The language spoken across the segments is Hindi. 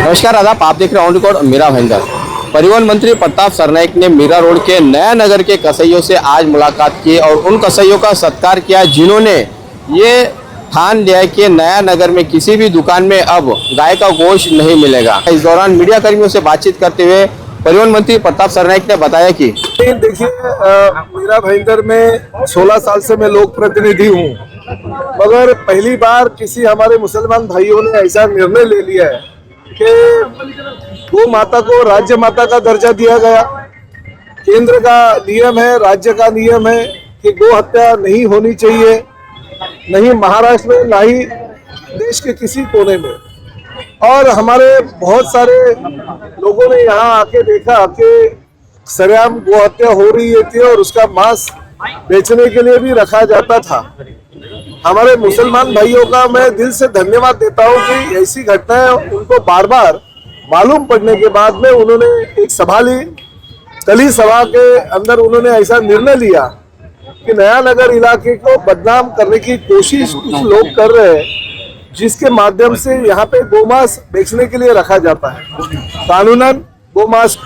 नमस्कार आदाब, आप देख रहे हैं ऑन रिकॉर्ड मीरा भाईंदर। परिवहन मंत्री प्रताप सरनाईक ने मीरा रोड के नया नगर के कसइयों से आज मुलाकात की और उन कसइयों का सत्कार किया जिन्होंने ये ठान लिया है कि नया नगर में किसी भी दुकान में अब गाय का गोश्त नहीं मिलेगा। इस दौरान मीडिया कर्मियों से बातचीत करते हुए परिवहन मंत्री प्रताप सरनाईक ने बताया कि देखिए, मीरा भाईंदर में 16 साल से मैं लोक प्रतिनिधि हूँ, मगर पहली बार किसी हमारे मुसलमान भाइयों ने ऐसा निर्णय ले लिया है कि गौ माता को राज्य माता का दर्जा दिया गया। केंद्र का नियम है, राज्य का नियम है कि गौ हत्या नहीं होनी चाहिए, नहीं महाराष्ट्र में, ना ही देश के किसी कोने में। और हमारे बहुत सारे लोगों ने यहाँ आके देखा कि सरेआम गौ हत्या हो रही थी और उसका मांस बेचने के लिए भी रखा जाता था। हमारे मुसलमान भाइयों का मैं दिल से धन्यवाद देता हूँ कि ऐसी घटनाएं उनको बार बार मालूम पड़ने के बाद में उन्होंने एक सभा ली। कल ही सभा के अंदर उन्होंने ऐसा निर्णय लिया कि नया नगर इलाके को बदनाम करने की कोशिश कुछ लोग कर रहे हैं, जिसके माध्यम से यहाँ पे गोमांस बेचने के लिए रखा जाता है। कानूनन गोमांस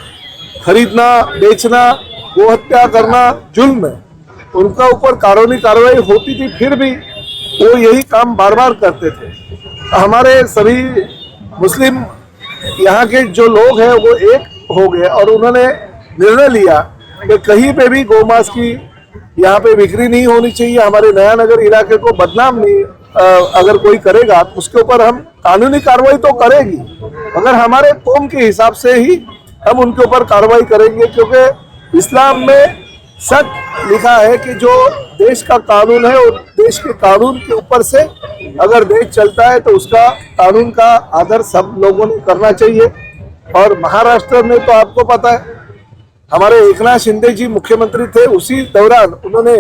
खरीदना, बेचना, गो हत्या करना जुल्म है। उनका ऊपर कानूनी कार्रवाई होती थी, फिर भी वो यही काम बार बार करते थे। हमारे सभी मुस्लिम यहाँ के जो लोग हैं वो एक हो गए और उन्होंने निर्णय लिया कि कहीं पे भी गोमांस की यहाँ पे बिक्री नहीं होनी चाहिए। हमारे नया नगर इलाके को बदनाम नहीं अगर कोई करेगा तो उसके ऊपर हम कानूनी कार्रवाई तो करेगी, मगर हमारे कौम के हिसाब से ही हम उनके ऊपर कार्रवाई करेंगे, क्योंकि इस्लाम में सच लिखा है कि जो देश का कानून है और देश के कानून के ऊपर से अगर देश चलता है तो उसका कानून का आदर सब लोगों ने करना चाहिए। और महाराष्ट्र में तो आपको पता है, हमारे एकनाथ शिंदे जी मुख्यमंत्री थे, उसी दौरान उन्होंने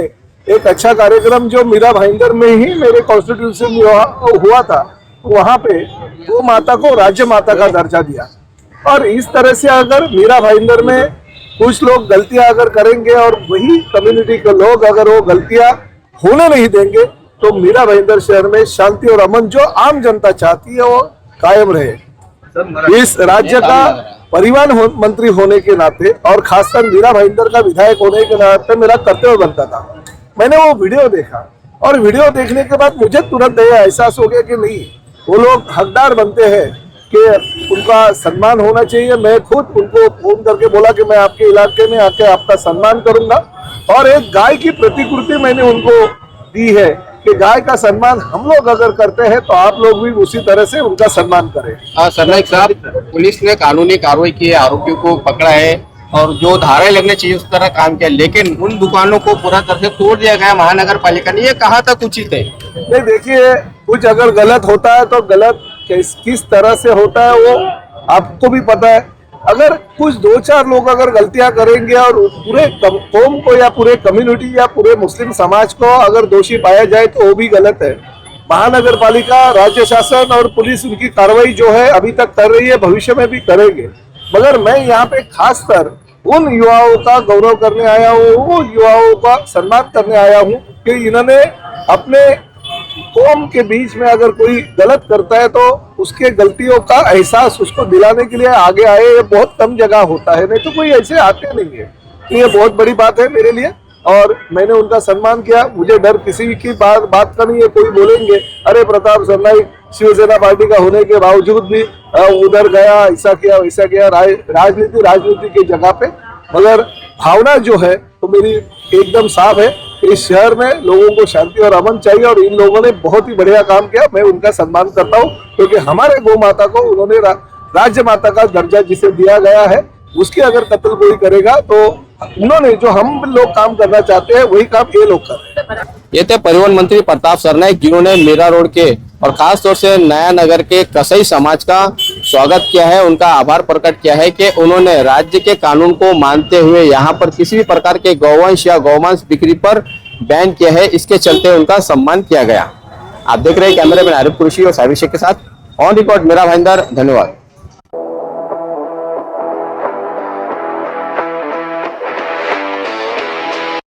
एक अच्छा कार्यक्रम जो मीरा भाईंदर में ही मेरे कॉन्स्टिट्यूशन में हुआ था, वहाँ पे गौ माता को राज्य माता का दर्जा दिया। और इस तरह से अगर मीरा भाईंदर में कुछ लोग गलतियां अगर करेंगे और वही कम्युनिटी के लोग अगर वो गलतियां होने नहीं देंगे तो मीरा भाईंदर शहर में शांति और अमन जो आम जनता चाहती है वो कायम रहे। इस राज्य का परिवहन मंत्री होने के नाते और खासकर मीरा भाईंदर का विधायक होने के नाते मेरा कर्तव्य बनता था। मैंने वो वीडियो देखा और वीडियो देखने के बाद मुझे तुरंत यह एहसास हो गया कि नहीं, वो लोग हकदार बनते हैं कि उनका सम्मान होना चाहिए। मैं खुद उनको फोन करके बोला कि मैं आपके इलाके में आके आपका सम्मान करूंगा और एक गाय की प्रतिकृति मैंने उनको दी है कि गाय का सम्मान हम लोग अगर करते हैं तो आप लोग भी उसी तरह से उनका सम्मान करें। सरनाईक साहब, पुलिस ने कानूनी कार्रवाई की, आरोपियों को पकड़ा है और जो धाराएं लगने चाहिए उस तरह काम किया, लेकिन उन दुकानों को पूरा तरह से तोड़ दिया गया महानगर पालिका ने। ये कहा था उचित है? नहीं, देखिए, कुछ अगर गलत होता है तो गलत किस तरह से होता है वो आपको भी पता है। अगर कुछ 2-4 लोग अगर गलतियां करेंगे और पूरे कौम को या पूरे कम्युनिटी या पूरे मुस्लिम समाज को अगर दोषी पाया जाए तो वो भी गलत है। महानगर पालिका, राज्य शासन और पुलिस उनकी कार्रवाई जो है अभी तक कर रही है, भविष्य में भी करेंगे। मगर मैं यहाँ पे खासकर उन युवाओं का गौरव करने आया हूँ, वो युवाओं का सम्मान करने आया हूँ कि इन्होंने अपने कौम के बीच में अगर कोई गलत करता है तो उसके गलतियों का एहसास उसको दिलाने के लिए आगे आए। ये बहुत कम जगह होता है, नहीं तो कोई ऐसे आते नहीं है। ये बहुत बड़ी बात है मेरे लिए और मैंने उनका सम्मान किया। मुझे डर किसी की बात का नहीं है। कोई बोलेंगे अरे प्रताप सरनाईक शिवसेना पार्टी का होने के बावजूद भी उधर गया, ऐसा किया वैसा किया। राजनीति की जगह पे, मगर भावना जो है तो मेरी एकदम साफ है। इस शहर में लोगों को शांति और अमन चाहिए और इन लोगों ने बहुत ही बढ़िया काम किया। मैं उनका सम्मान करता हूँ क्योंकि हमारे गौ माता को उन्होंने राज्य माता का दर्जा जिसे दिया गया है, उसकी अगर कत्ल कोई करेगा तो उन्होंने जो हम लोग काम करना चाहते हैं वही काम ये लोग कर रहे हैं। ये थे परिवहन मंत्री प्रताप सरनाईक, जिन्होंने मीरा रोड के और खास तौर से नया नगर के कसई समाज का स्वागत किया है, उनका आभार प्रकट किया है कि उन्होंने राज्य के कानून को मानते हुए यहाँ पर किसी भी प्रकार के गौवंश या गौमांस बिक्री पर बैन किया है। इसके चलते उनका सम्मान किया गया। आप देख रहे हैं कैमरे में आरिफ कुरैशी और साबिर शेख के साथ ऑन रिकॉर्ड मीरा भाईंदर। धन्यवाद।